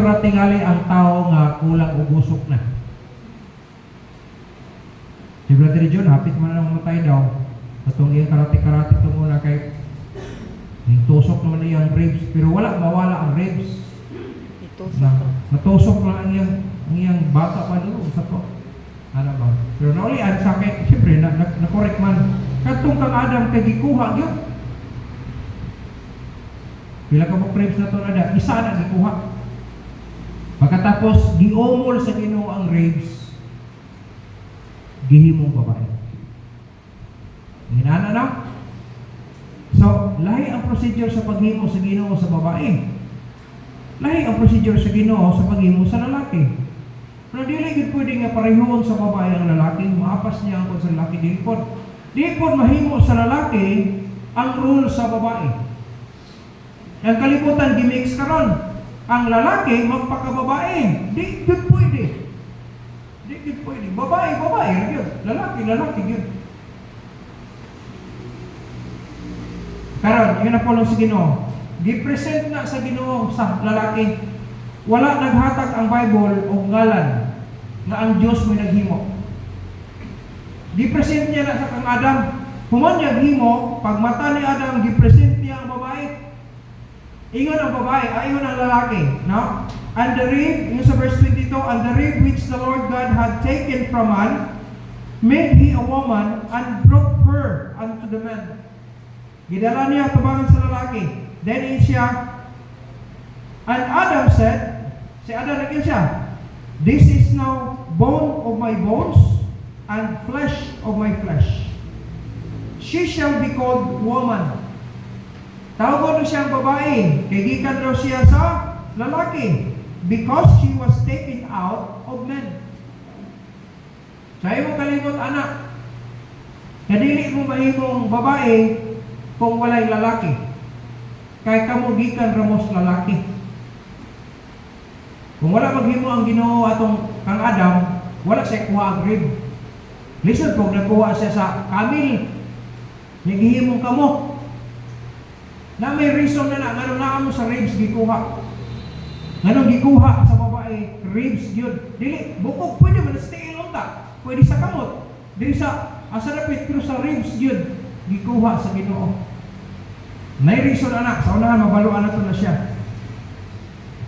ra tingali ang tao nga kulang og usok na. Si Brother John, hapit man na mamatay daw. Katong iyang karate-karate ito muna kay tusok naman iyang ribs, pero wala mawala ang ribs. Natusok lang ang iyang bata pa doon sa to. Ano ba? Pero naulian sa akin, siyempre, na-correct man. Katong kang Adam kay gikuha yun. Pila ka po ribs na to na isa na gikuha. Pagkatapos, giomol sa Ginoo ang ribs, gihimong babae. Hinana na? So, lahi ang procedure sa paghimo sa Ginoo sa babae. Lahi ang procedure sa Ginoo sa paghimo sa lalaki. Pero dili gid pwede nga parehon sa babae ang lalaki, maapas niya ang sa lalaki dipon. Dipon mahimo sa lalaki ang rule sa babae. Ang kalibutan gimix karon. Ang lalaki magpakababae. Di gid pwede. Di gid pwede. Babae gyud. Lalaki gyud. Karon, yun na po lang sa Ginoo. Gi-present na sa Ginoo sa lalaki. Wala naghatag ang Bible o ngalan na ang Diyos may naghimo. Gi-present niya na sa kang Adam. Human niya himo, pag mata ni Adam, gi-present niya ang babae. Ingon ang babae, ingon ang lalaki. No? And the rib, yung sa verse 22, and the rib which the Lord God had taken from man, made he a woman, and brought her unto the man. Gidala niya tubangan sa lalaki. Then siya, and Adam said, si Adam naging siya, this is now bone of my bones, and flesh of my flesh. She shall be called woman. Tawag ko siyang babae, kay gikan daw siya sa lalaki, because she was taken out of men. Sa imo kalimot anak, kadili mo mahimong babae kung walay lalaki. Kay kamo gikan ramos lalaki. Kung wala maghimo ang Ginoo atong kang Adam, wala siya kuha ang rib. Listen, kung nakuha siya sa kamil, nagihimong kamo. Na may reason na ngano na mo sa ribs gikuha. Ngano gikuha sa babae, ribs yun. Dili, bukog, pwede man stay long ta. Pwede sa kamot. Dili sa asarapit, pero sa ribs yun, gikuha sa Ginoo. May reason anak, sa unahan mabaluan na to na siya.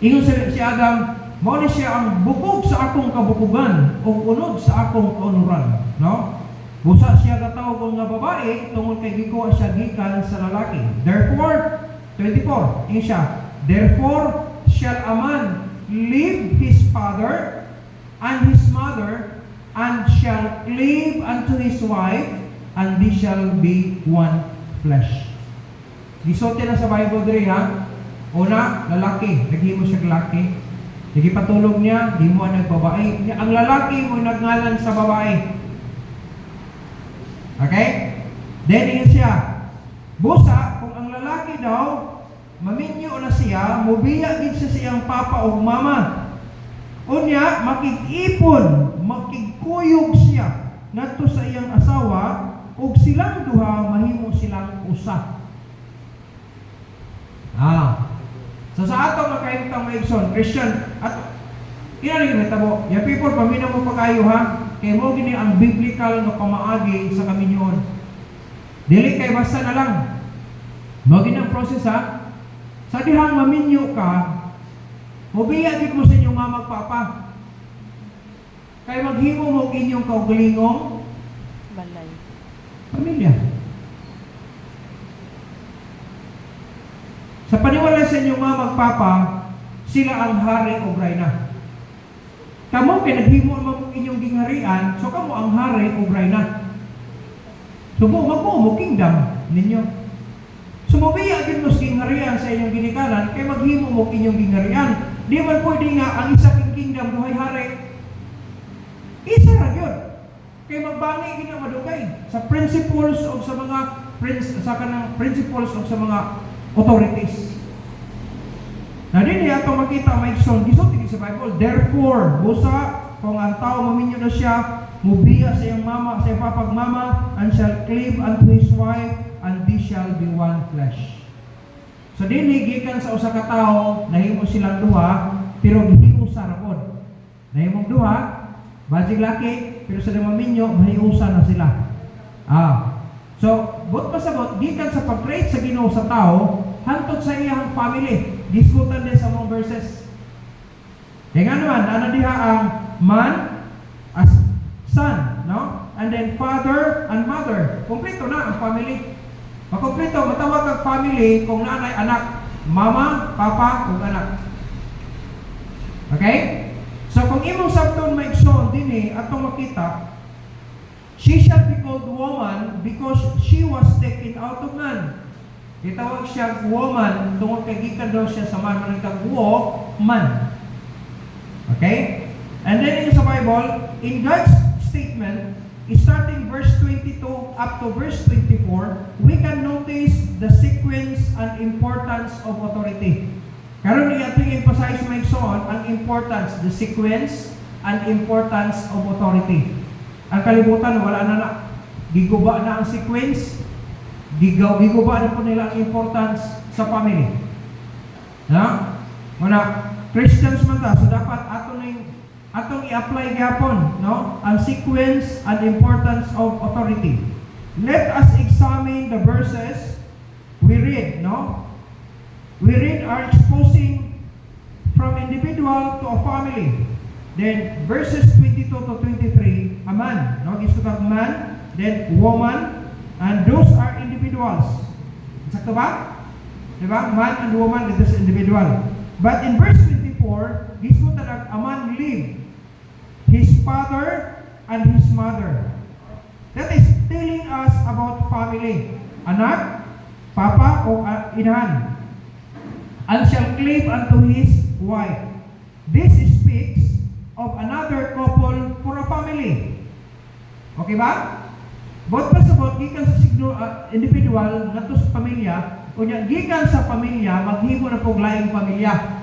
Ingon si Adam, mao ni siya ang bukog sa akong kabukugan o unod sa akong kaunuran, no? Busa siya katawag nga babae tungod kay gikuha siya gikan sa lalaki. Therefore, 24, ingon siya, therefore shall a man leave his father and his mother and shall cleave unto his wife, and they shall be one flesh. Gisote na sa Bible diri ha. Una, lalaki, naghimo siya lalaki. Nagipatulog niya, di mo nagbabae. Ang lalaki mo nagngalan sa babae. Okay? Then yun siya. Busa, kung ang lalaki daw, maminyo na siya, mubiya din siya siyang papa o mama. Unya, makikipon, makikuyog siya ngadto sa iyang asawa, ug silang duha mahimo silang usa. So sa ato makaimtang maigsoon, Christian, at kaya rin tabo, yung people, paminaw mo pa kayo ha, kaya mo gini ang biblical na pamaagi sa kaminyoon. Dili kay basta na lang. Mo gini ang process ha. Sa dihang maminyo ka, mubiyagin mo sa inyong mama papa. Kaya maghimo mo inyong kaugalingong balay. Pamilya. Sa paniwala sa inyong mga magpapa, sila ang hari o reyna. Kamo pinaghimo mo inyong gingharian, so kamo ang hari o reyna. So mo kingdom ninyo. So mabiya gid mo sa gingharian sa inyong ginikanan, kay maghimo mo inyong gingharian. Di man pwede nga ang isa king kingdom duhay hari. Isa ra gyud. Kay magbani gid na madugay sa principles o sa mga principles o sa mga authorities. Na din niya itong makita may son, gisulti sa Bible. Therefore, busa, kung ang tao maminyo na siya, mubiya sa iyang mama, sa iyang papag mama, and shall cleave unto his wife, and they shall be one flesh. So din higikan sa usa ka tawo, nahimo silang duha, pero gihiusa ra pod. Nahimong duha, bajig laki, pero sa maminyo, mahiusa na sila. So, but pasabot, gikan sa pag-create sa Ginoo sa tao, hantod sa iyang family. Diskutan din sa mga verses. Kaya nga naman, ano diha ang man as son, no? And then father and mother. Kompleto na ang family. Makompleto, matawag ang family kung nanay, anak, mama, papa, ug anak. Okay? So kung imong sabton maigsoon dinhi atong makita, she shall be called woman because she was taken out of man. Gitawag siya woman tungod kay gikan daw siya sa man, man kag man. Okay? And then in the Bible, in God's statement, starting verse 22 up to verse 24, we can notice the sequence and importance of authority. Karon ni ating emphasize maigsoon ang importance, the sequence and importance of authority. Ang kalibutan wala na giguba na ang sequence, giguba na po nila ang importance sa family. Na? Muna Christians man ta, so dapat atong i-apply gyapon, no? Ang sequence and importance of authority. Let us examine the verses we read, no? We read are exposing from individual to a family. Then verses 22 to 23, a man, no? Isukat man, then woman, and those are individuals. Sakto ba? Diba? Man and woman, it is individual. But in verse 24, isukat a man leave his father and his mother. That is telling us about family. Anak, papa o inahan. And shall cleave unto his wife. This speaks of another couple for a family. Okay ba? Bot pa sabot, gikan sa individual ngadto sa pamilya, unya gikan sa pamilya, maghimo na pong laing pamilya.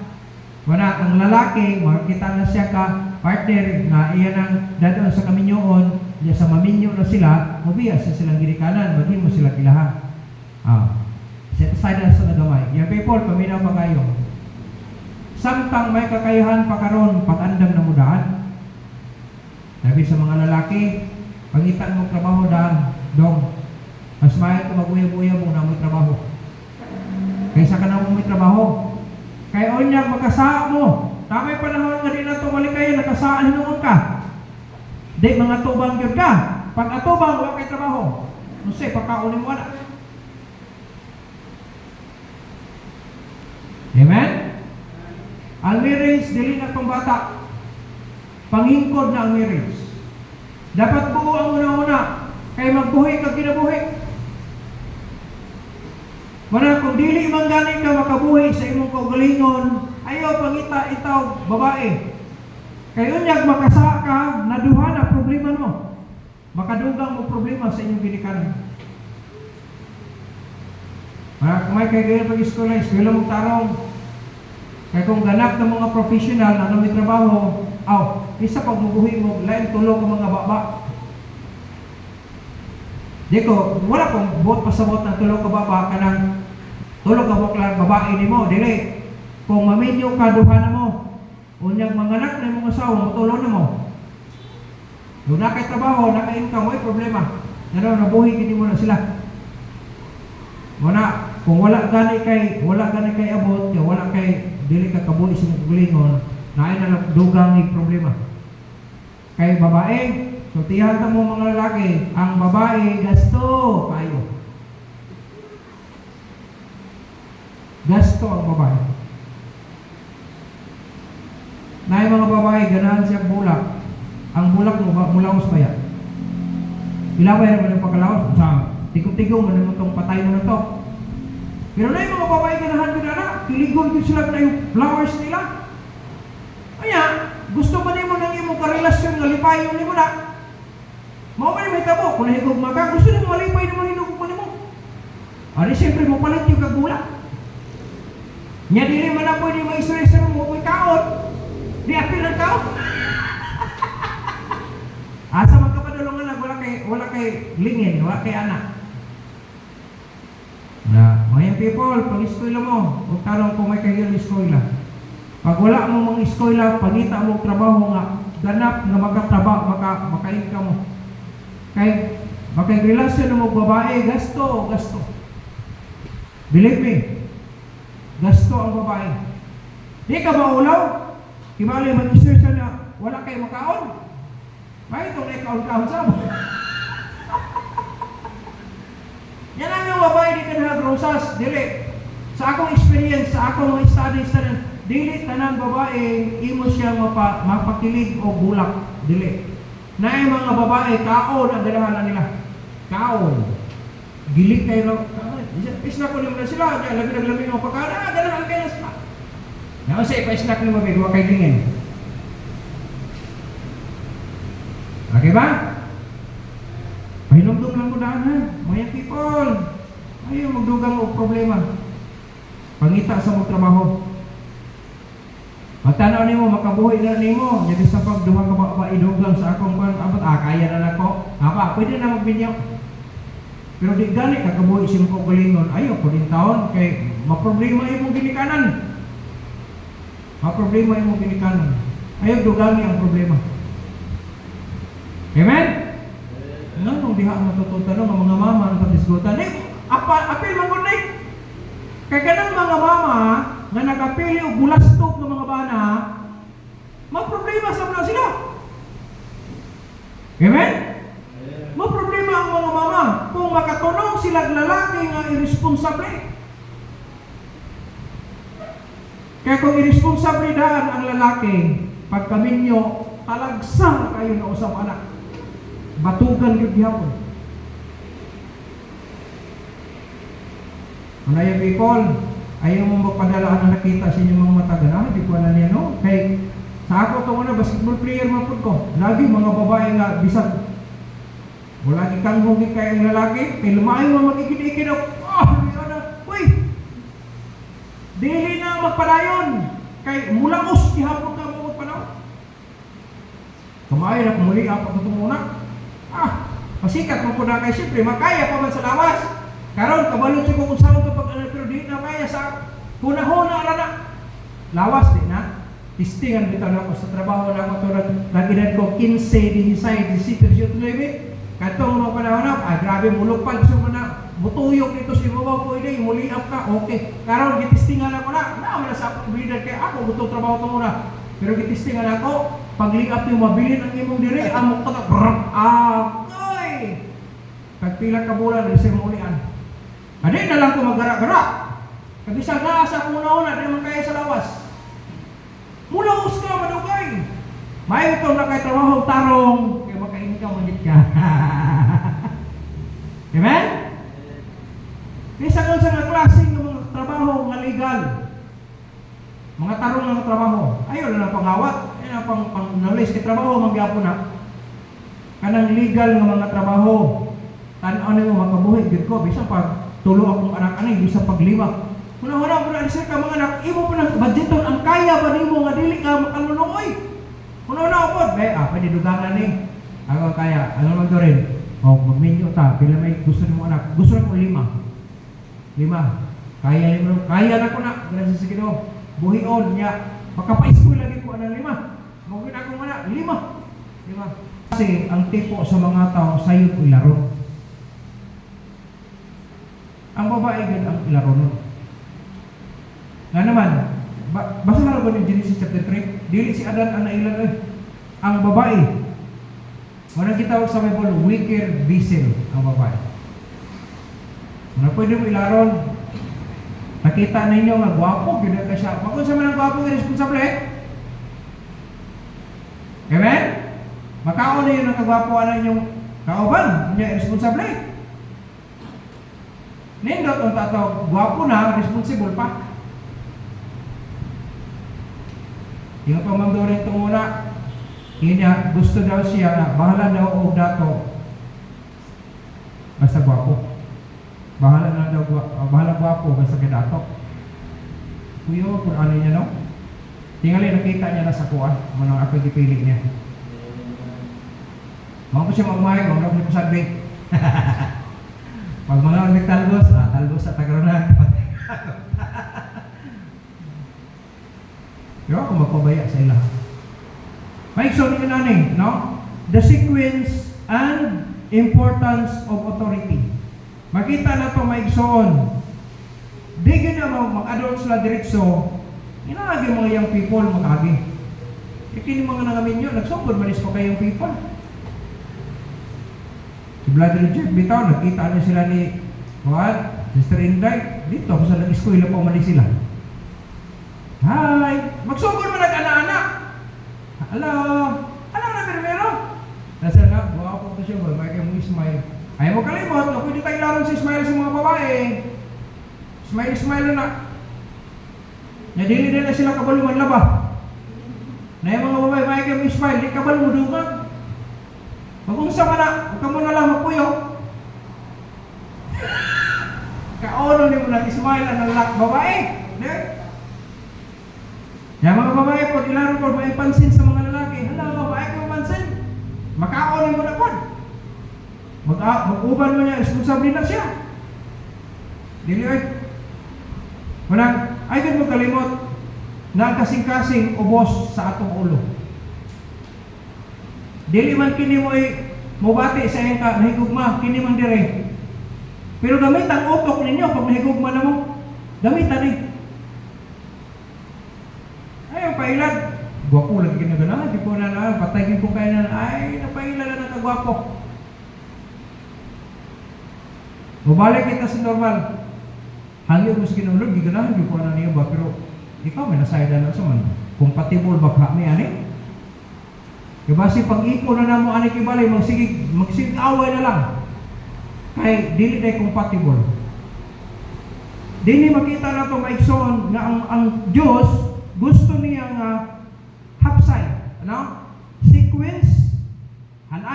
Wala ang lalaki, makita na siya ka partner na iyan ang dadaan sa kaminyoon, niya sa maminyo na sila, mabiyas sa silang girikanan, maghimo sila kilahan. Set aside na sa nagamay. Yung people, paminaw pa kayo. Samtang may kakayahan pa karon pag-andam na mudaan. Sabi sa mga lalaki, pangitan mo trabaho daan, dong. Mas mahal ka mag-uya-uya mo na may trabaho. Kaysa ka na mo may trabaho. Kaya onyag magkasa mo. Tamay panahon nga din na tumalik kayo, nakasaan hinuon ka. Di mga tubang yun ka. Pag atubang, wala kay trabaho. Nusay, pagkaunin mo na. Amen? Ang marriage, dili na itong bata. Panghingkod na ang marriage. Dapat buo ang una-una. Kaya magbuhi ka, kinabuhi. Mana kung dili man gani ka makabuhi sa imong kaugalingon, ayaw pangita itaw babae. Kay unyag makasa ka, naduha na problema mo. Makadugang mo problema sa inyong ginikanan. Kung may kay gaya pag-eskwela, eskwela mong tarong. Kaya kung ganap ng mga professional na may trabaho, isa pag mabuhi mo, lain tulog ang mga baba. Di ko, wala kong buot pasabot ng tulog ka baba ka ng tulog ka buklang babae ni mo. Dili, kung maminyo ka, duha na mo. Unyang manganak na yung mga asawa, matulog na mo. Kung nakay trabaho, naka-income, may problema. Nabuhi, hindi mo na sila. Wala, kung wala gani kay abot, wala kay dili ka kabuhi sa mga gulingon, naay na dugang ni problema. Kay babae, so tiyahan ka mo mga lalaki, ang babae gasto kayo. Gasto ang babae. Naay mga babae, ganahan siya bulak. Ang bulak mo, mulaos ba yan? Ilaway naman yung pagkalaos. Sa tigong-tigong, ano mo itong patay mo na ito. Pero naay mga babae, ganahan ko na, kiligon ko sila na yung flowers nila. Kaya, gusto ba niyo nang imong karelasyon nga lipayon ni mo na? Mao man may tabo, kung nahigugma ka, gusto niyo malipay naman hinugugma nimo. Ari siyempre mo palit yung kagulak. Nya dili man na pwede ma-stress mo mo kaot. Di apil ang kaot. Asa man ka padulungan na wala kay lingin, wala kay anak. Na, mga people, pag-eskwela mo, huwag tarong kung may kayo ng eskwela. Pag wala mo mga eskwela, pangita mo trabaho nga, ganap nga makatrabaho, maka-income mo. Kay makipagrelasyon mo babae, gasto. Believe me, gasto ang babae. Di ka maulaw, kimali mag-isir siya na wala kayo makaon. May itong ikaon-kaon sa mo. Yan ang yung babae di ka nagrosas, dili. Sa akong experience, sa akong mga studies na dili tanan babae, imo siya mapakilig o bulak, dili. Na yung mga babae, kaon ang dalahan nila. Kaon. Gilig kayo, isnak ko naman sila, labi-labi ng pagkana, dalahan kayo na sila. Naman siya, ipa-isnak naman, may huwag kayo tingin. Okay ba? Pahinumdum lang ko daan ha. Mga people, ayaw magdugang o problema. Pangita sa mong trabaho. Magtanaw nimo makabuhi na nimo, jadi sa pagduha ka ba idugang sa akong abot kaya na nako. Apa, pwede na magbinyo. Pero di gani ka kabuhi sim ko galingon. Ayo ko din taon kay maproblema imong ginikanan. Maproblema imong ginikanan. Ayaw dugangi ang problema. Amen? Nganong diha matututan ng mga mama ang patisgutan apil mangunay. Kay kanang mga mama nga nagapili og bulastok ng mga bana, maproblema sa mga sila. Amen? Maproblema ang mga mama kung makatunog sila lalaki nga irresponsable. Kaya kung irresponsable daan ang lalaki, pagkaminyo, talagsang kayo na usap anak. Batugan yun dihapon. Manaya people, ayaw mo magpadalaan na nakita sa inyong mga mata ganahan, di ko na niya, no? Kay, sa ako ito na, basketball player mapod ko. Lagi mga babae nga, bisag. Wala ikang hugit kayong lalaki, kay lumayo mo magiging-igin ako. Uy! Dili na magpadayon. Kay mulangos, ihapon ka mo magpadayon. Kumain na, kumuli ako ito muna. Pasikat mo po na kayo, siyempre, makaya pa man sa lawas. Karon kabalot siya kung saan ito pag pero di na kaya sa hunahuna na. Lawas din na. Tistingan dito na ako sa trabaho na ako tulad nag-edad ko 15, 16, 17, 19. Katong mga panahon na, grabe mulupad siya mo na butuyok dito sa ibabaw ko ini, muliap ka, okay. Karon gitistingan ako na wala sa abilidad kaya ako gutong trabaho to muna. Pero gitistingan ako, pagliap yung mabilin ang imong diri, amok ta pagpila ka bulan na siya mulian. Adi na lang ko magara-gara. Kabisag na sa una-una, di naman kaya sa lawas. Mulaos ka, madugay. May ito na kay trabaho tarong, kaya makain ka, manit ka. Amen? Bisa kung sa mga klaseng yung mga trabaho, mga legal. Mga tarong ng trabaho. Ayaw na lang pangawat. Ayaw na pang-knowledge kay trabaho, magyapon na. Kanang legal ng mga trabaho. Tanaw na yung makabuhi, gid ko, bisa pag tulo akong anak-anak, bisa paglima. Una-una mo na sir ka mga anak, imo po ng budgeton, ang kaya ba nimo nga dili ka makalunoy? Una-una ako, pwede dugangan ni. Ako kaya, ano naman to rin? Magminyo ta, pila may gusto nimo anak. Gusto mo 5. Kaya na ko na, gracias sa Ginoo. Buhion niya, makapaiskoy lagi ko ang 5. Magwin ako mana, 5. Kasi ang tipo sa mga tao, sayod o laro. Ang babae gan ang ilaro nun. Nga naman, basta nga ba ni Genesis chapter 3? Dili si Adan ang nailan ang babae. Walang kitawag sa Bible, wicked vessel ang babae. Ano pwede mo ilaron? Nakita ninyo nga gwapo, gina ka siya. Kung sa man ang gwapo, irresponsable. Amen? Makaon na yun ang kagwapuan ninyong kauban, niya irresponsable. Nindot ang tatawag, gwapo na, responsible pa. Yung pamamdo rin itong una, niya, gusto daw siya na bahala daw o dato. Basta gwapo. Bahala gwapo, basta dato. Kuyo, kung ano niya, no? Tingali, nakita niya na sa kuwan, manang ako gipili niya. Mga po siya magmahig, mga po siya pasabi. Pag mga talbos sa Tagarona. Pero ako magpabaya sa ila. Maigsoon yun nanin, no? The sequence and importance of authority. Makita na ito maigsoon. Di gina mag-adult sila diretso, inaagi mga young people, mag-agi. Ikini mga nangamin nyo, nagsugod manis pa kayong people. Si Brother Jeff bitaw, nakita na sila ni what? Sister Inday, dito ako sa nag-eskwela pa umalis sila. Hi! Magsugod mo nag-anak-anak! Hello! Ano na primero? Nasa nga, buha ko ito siya, may kayo mo Ismail. Ayaw mo kalimot, no? Pwede tayo laron si Ismail sa mga babae. Smile na. Nadili na sila kabaluman laba. Na yung mga babae, may kayo mo Ismail, di kabal mo dumag. Mag-ungsa ka na, huwag ka mo na lang magpuyo. Kaono ni mo na Ismail ang nalak babae. Yung mga babae po, ilaron po, may pansin sa mga lalaki. Hala, babae ka pansin. Makaono mo na po. Mag-uban mo niya, responsable na siya. Dili ay. Walang, ay din mo kalimot na ang kasing-kasing ubos sa atong ulo. Dili man kini mo ay mubati sa iyong nahigugma, kini man dire. Pero gamit ang utok ninyo pag nahigugma na mo. Gamitan eh. Ayaw pailad. Gwapo lang ginagana. Di po na patay ko kayo na ay napailad na nagkagwapo. Mabalik kita sa normal. Hangyo mo sa kinulog, giganahan di po na niyo ba? Pero ikaw may nasayda na sa man. Compatible ba kami ani? Kabasi pag-iko na namo ani kibalay, magsigig away na lang. Kay dili day compatible. Dili makita na to maigsoon na ang Dios gusto niya nga hapsay, ano? Sequence and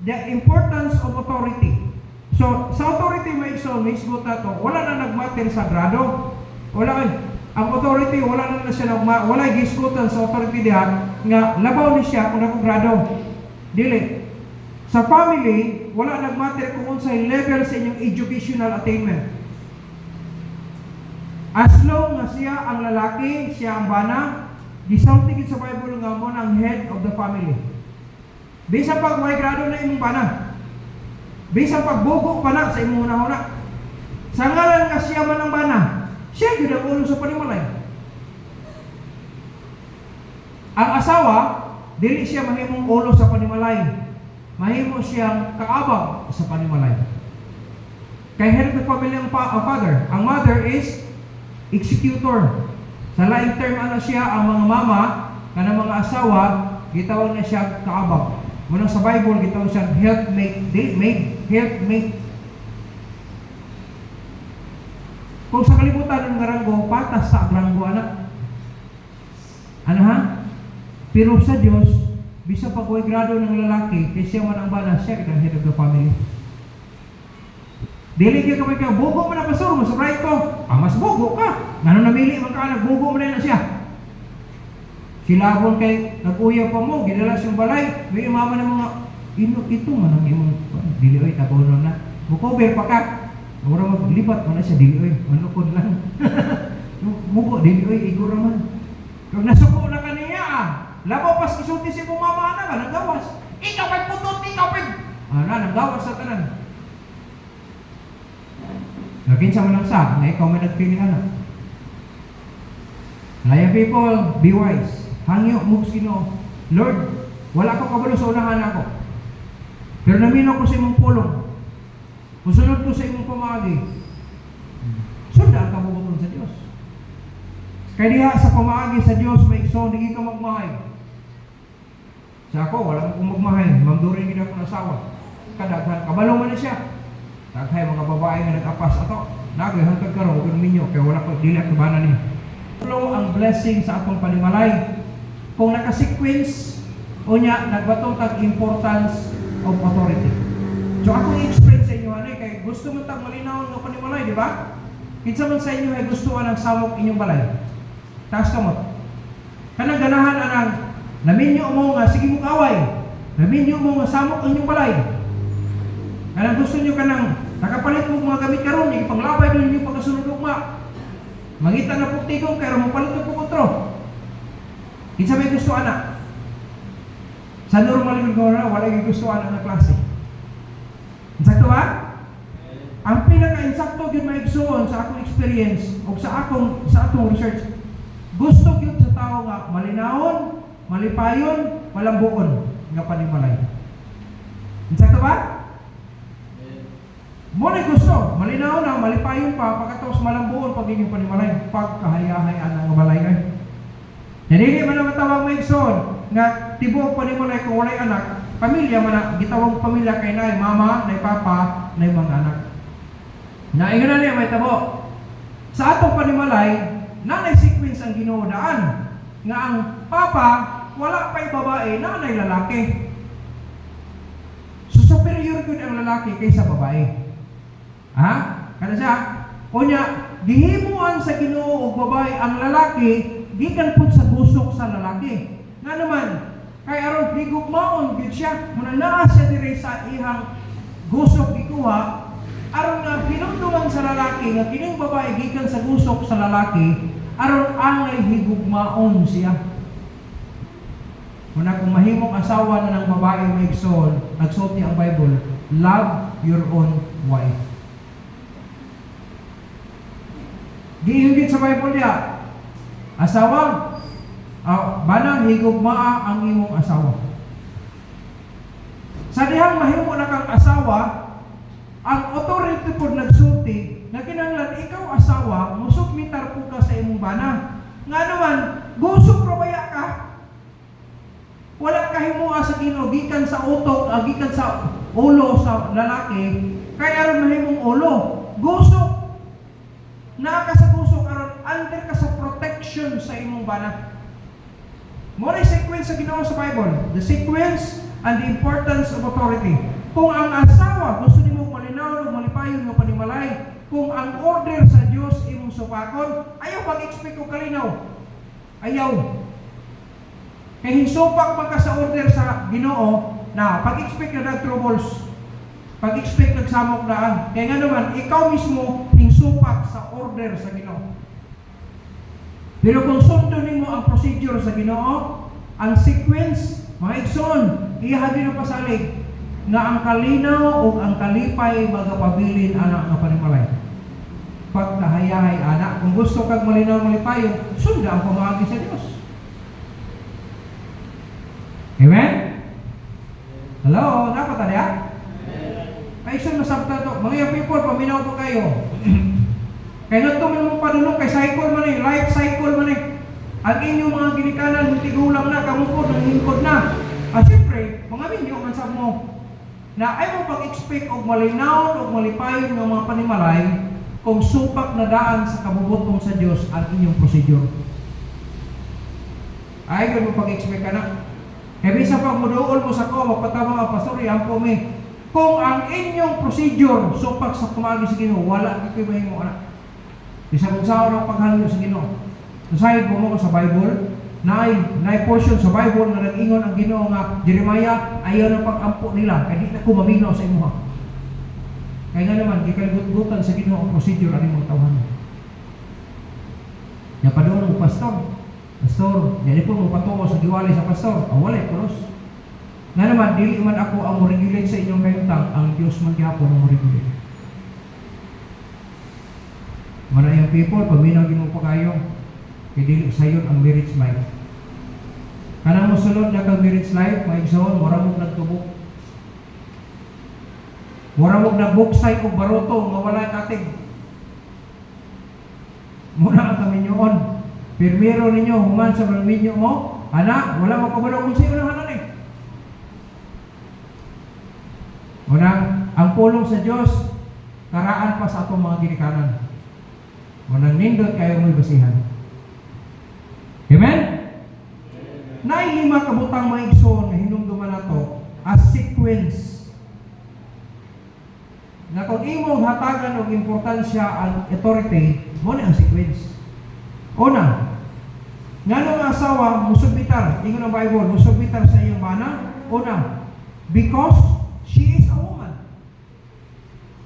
the importance of authority. So, sa authority maigsoon, maisgot na to, wala na nagmatter sa grado. Ang authority, wala na siya wala gisgutan sa authority diha nga labaw ni siya kung ako grado. Dili. Sa family, wala nagmatter kung unsay level sa inyong educational attainment. As long nga siya ang lalaki, siya ang bana, gisulti sa Bible nga mo ng head of the family. Bisan pag may grado na imong bana, bisan pag bugo pa na sa imong una-una, sa ngalan nga siya man ang bana, siya gyud ang ulo sa panimalay. Ang asawa, dili siya mahimong ulo sa panimalay. Mahimo siyang kaabang sa panimalay. Kay head of the family ang father. Ang mother is executor. Sa laing term ano siya, ang mga mama, kanang mga asawa, gitawag na siya kaabang. Muna sa Bible, gitawag siya helpmate. Kung sa kalibutan ng garanggo, patas sa garanggo anak. Ano ha? Pero sa Diyos, bisa pag way grado ng lalaki, kaya siya man ang bala, siya kitang head of the family. Dili ka kapag ka, bugo mo na pastor, mas right ko. Mas bugo ka. Ngano namili man ka, nagbugo mo na siya. Silabon kay, nag-uya pa mo, gidalas yung balay, may imama ng mga, ito man ang imong, dili oy, tabono na. Bukover pa ka. Mura maglipat mo na siya, dili oy, manukod lang. Mubo, dili oy, igura man. Kung nasuko na kaniya, labaw pas isulti si mama na ba, nagawas. Ikaw ay putot, ikaw ay... nagawas sa tanan. Nakinsa mo lang sa, na ikaw may nagpili anak. Laya people, be wise. Hangyo, moves Ginoo. Lord, wala ko kabalo sa unahan ako. Pero naminaw ko sa imong pulong. Musunod ko sa imong pamagi. Sundaan ka mo sa Diyos. Kaya diha sa pamagi sa Diyos, may ikso, hindi ka magmahay. Sa ako, wala akong magmahay. Mamdurin gina ko ng asawa. Kadaghan, kabalo man na siya. Daghay mga babae nga nag-apas ato. Nagay, hangtag ka rin, huwag minyo. Kaya wala ko, dili at kabanan niya. Flow ang blessing sa atong panimalay. Kung naka-sequence, o niya, nagbatong tag-importance of authority. So ako i-explain sa inyo, kaya gusto mo tag malinaw ng panimalay, di ba? Kinsa man sa inyo ay gusto ng samok inyong balay. Taas ka mo. Kanang ganahan anang, naminyo mo nga, sige mo kaway. Naminyo mo nga samok inyong balay. Kanang gusto nyo kanang, nakapalit mo mga gamit karon, yung panglabay doon yung pagkasunod ugma. Mangita na po tigong, kaya mo palit po kontro. Kinsa may gusto anak? Sa normal yung gawin wala yung gusto anak na klase. Insakto ba? Ang pinaka-insakto yun maigsuon sa akong experience o sa atong research, gusto yun sa tao nga malinawon, malipayon, malambuon nga panimalay. Insakto ba? Mo na gusto, malinaw na, malipayon pa, pagkatapos malambuon pagiging panimalay, pagkahayahayaan ang mabalay kay. Hindi man naman tawag maigsoon nga tibuok panimalay kung walay anak, pamilya man na, gitawag pamilya kay nay mama, nay papa, nay mga anak. Naingon na niya may tabo. Sa atong panimalay, nanay sequence ang ginuodaan nga ang papa wala pa'y babae, nanay lalaki. So superior gud ang lalaki kaysa babae. Ha? Kada siya, kunya gihimuan sa Ginoo og babae ang lalaki gikan pud sa busok sa lalaki. Nga naman, kay aron higugmaon gid siya, muna naa siya dire sa ihang gusok gikuha, aron nga hinumduman sa lalaki nga kining babae gikan sa gusok sa lalaki, aron angay higugmaon siya. Muna kung mahimong asawa na ng babae maigsoon, nagsuot niya ang Bible, love your own wife. Giingit sa Bible niya, asawa, banang higugmaa ang imong asawa. Sa dihang mahimo na kang asawa, ang authority po nagsulti na kinahanglan ikaw asawa, musubmitar po ka sa imong bana. Nga naman, gusok rabaya ka. Wala kahimua sa Ginoo gikan sa utok, gikan sa ulo sa lalaki, kay aron mahimong ulo. Gusok. Naa ka sa gusok aron under ka sa protection sa imong bana. Mo na sequence sa Ginoo sa Bible. The sequence and the importance of authority. Kung ang asawa gusto nimo malinaw ug malipayon nga panimalay, kung ang order sa Dios imong supakon, ayaw pag-expect og kalinaw. Ayaw. Kay hisupak man ka sa order sa Ginoo, na pag-expect na nag-troubles, pag-expect nagsamok daan. Kaya nga naman, ikaw mismo hinsupak sa order sa Ginoo. Pero kung sundon nimo ang procedure sa Ginoo, ang sequence, mga igsoon, ihabi na pasalig, nga ang kalinaw o ang kalipay magapabilin anak nga panimalay. Pagkahayahay anak, kung gusto kang malinaw malipayon, sunda ang pamagi sa Diyos. Amen? Hello? Dapat ya? Ay, saan masabta to? Mga people, paminaw po kayo. Kaya nga ito mo padulong, kay cycle man eh, life cycle man eh. Ang inyong mga ginikanan, tigulang na, kamukod, nanghingkod na. At siyempre, mga minyo, mansab mo, na ay mo pag-expect og malinaw o malipayon ng mga panimalay kung supak na daan sa kabubutong sa Diyos ang inyong procedure. Ay, mo pag-expect ka na. Kaya bisa pag muduol mo sa ko, magpatama ka, pastor, yan po mi. Kung ang inyong procedure supak sa kumagi sa Ginoo, wala kikibahin mo anak. Bisa kung saan ang paghalo sa Ginoo. Nasahid mo sa Bible, na portion sa Bible na nag-ingon ang Ginoo nga Jeremiah, ayaw na pag-ampo nila, kaya di na ko maminaw sa imuha. Kaya nga naman, di kaligut-gutan sa Ginoo ang procedure ang imong tawhan. Napadoon mo, Pastor, dili po mo patungo sa giwalay sa pastor. Walay pulos. Nga naman, dili man ako ang mo-regulate sa inyong kayutang, ang Diyos man gihapon ang mo-regulate. Manayang people, paminaw mo pa kayo, kaya dili sayon ang marriage life. Kanang musulod na kang marriage life, maigsoon, wala mong nagtubok. Wala mong nagbuksay o baroto, nga wala katig. Muna ang kaminyoon. Pirmiro ninyo, human sa minyo mo, anak, wala mo kabalo kung sino na hanan eh. Unang, ang pulong sa Diyos, karaan pa sa atong mga ginikanan. Unang nindot kayo mo'y basihan. Amen? Nailima kabutang maigsoon na hinumduman nato as sequence. Na kung imong hatagan o importansya ang authority, mo na ang sequence. Una, nga nung asawa, musubmitar, ingon ang Bible, musubmitar sa iyong bana. Una, because she is a woman.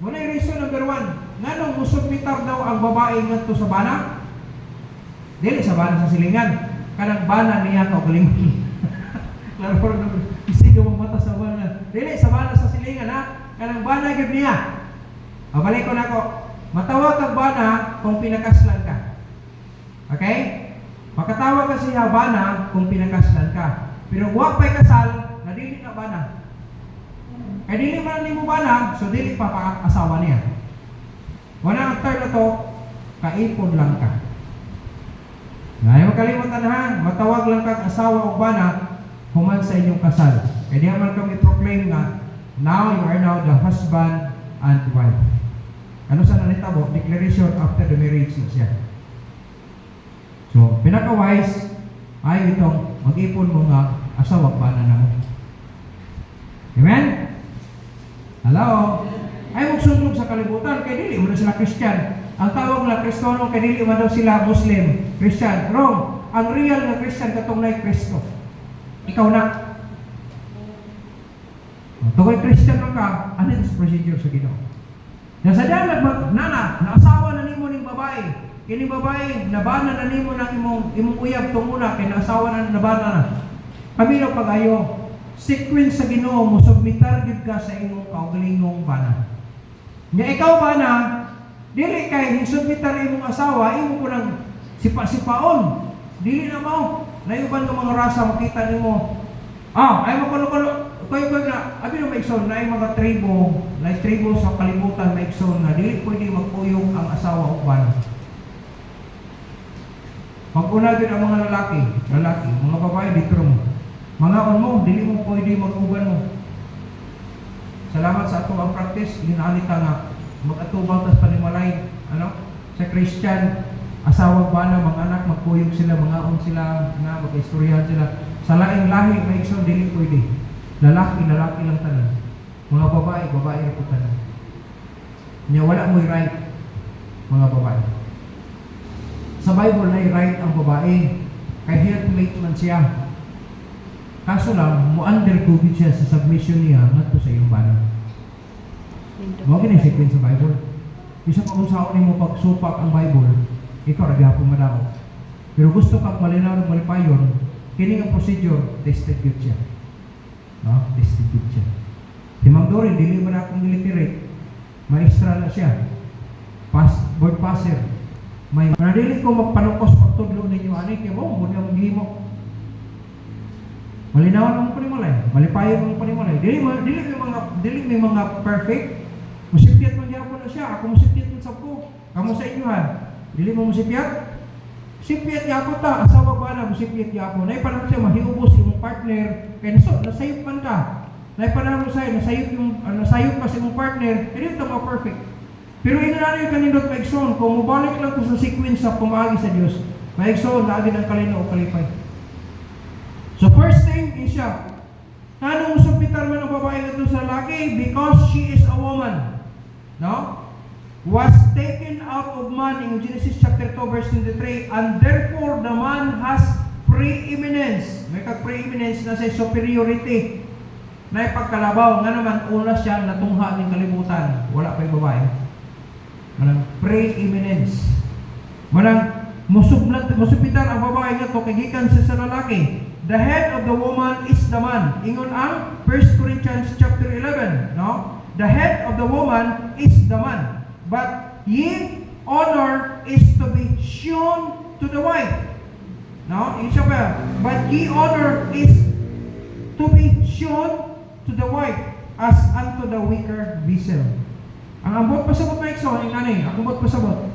Muna yung reason number 1, nga nung musubmitar daw ang babae ngadto sa bana, dili sa bana sa silingan. kanang bana niya kaugalingon. Laro na isig mo mata sa bana. Dili sa bana sa silingan ha. Kanang bana gyud niya. Balik ko nako. Matawag kag bana kung pinakaslan ka. Okay? Makatawag ka siya bana kung pinakaslan ka. Pero wa pay kasal, na dili na bana. Kaya dili man nimo bana, so dili pa asawa niya. Wala ang term na to, kaipon lang ka. Ngayon makalimutan ha, matawag lang kang asawa o bana, human sa inyong kasal. Kaya di naman kami proclaim nga, now you are now the husband and wife. Ano sa nanitabo? Declaration after the marriage na siya. So, pinaka-wise ay itong mag-ipon mo nga asawa bana na mo. Amen? Hello? Ay magsundog sa kalibutan, kaya dili mo na sila Christian. Ang tawag na Kristiyano, kaya dili mo daw sila Muslim, Christian. Wrong. Ang real na Christian katong na Kristo. Ikaw na. Tungkol Christian lang ka, ano yung procedure sa Ginoo? Nasadya naasawa na nimo ning babae. Kini babae, nabana na nimo ng imong uyab tunguna, kay naasawa na nabana na. Pamilya pag-ayo, sequence sa Ginoo mo, submitar gid ka sa imong kaugalingong bana. Nya ikaw bana, dili kay submitar imong asawa, imo ko nang sipa-sipaon. Dili na mao. Nayuban ng mga rasa makita nimo. Ay makulo-kulo koy na abi no maigsoon na ay mga tribo sa kalibutan maigsoon na dili pwede magpuyong ang asawa o bana. Pag-una din ang mga lalaki, mga babae dito mo. Mga mo, dili mo pwede mag-uban mo. Salamat sa ato ang practice, ginaalita nga mag-atubang tas panimalay, sa Christian, asawa bana, mga anak magpuyong sila, mga sila, nga mag-istoryahan sila. Sa laing lahi, maigsoon dili pwede. Lalaki lang tanan. Mga babae ra po tanan. Nya wala mo'y right, mga babae. Sa Bible na right ang babae, kay helpmate man siya. Kaso lang, mo-undergo siya sa submission niya ngadto sa iyong bana. Mo gini sequence sa Bible. Bisa pa kung saan mo pagsupak ang Bible, ikaw ra gyapon madao. Pero gusto kang malinaw ug malipayon, kini nga procedure tested gyud siya. Tested gyud siya. Si Ma'am Dory, dili man akong illiterate. Maestra na siya. Board passer. May manadili ko magpanukos pagtudlo ninyo ani kay mo mo ang gihimo. Malinaw ang panimalay, malipayon ang panimalay. Dili may mga perfect. Musipyat man gyapon na siya. Ako musipyat man sab ko. Kamo sa inyo ha. Dili mo musipyat? Sipyat gyapon ta, asawa ba na musipyat gyapon. Nay panahon siya mahiubos imong partner kay nasayop man ka. Nay panahon sa nasayop pa sa imong partner, dili ta mo perfect. Pero inanay kanindot maigsoon, kung mubalik lang ko sa sequence sa pumagi sa Dios, maigsoon na agad ang kalino o kalipay. So first thing is siya, anong supitar man ang babae nito sa lalaki? Because she is a woman. Was taken out of man in Genesis chapter 2 verse 23, and therefore the man has preeminence. May kag-preeminence na sa superiority. Na ipagkalabaw, nga naman una siyang natungha ng kalibutan. Wala pa yung babae. Manang preeminence. Manang musupitan ang babae nga to kagikan sa lalaki. The head of the woman is the man. Ingon ang 1 Corinthians chapter 11, The head of the woman is the man. But ye honor is to be shown to the wife. But ye honor is to be shown to the wife as unto the weaker vessel. Ang ambot pasabot na ikson, ang ambot pasabot.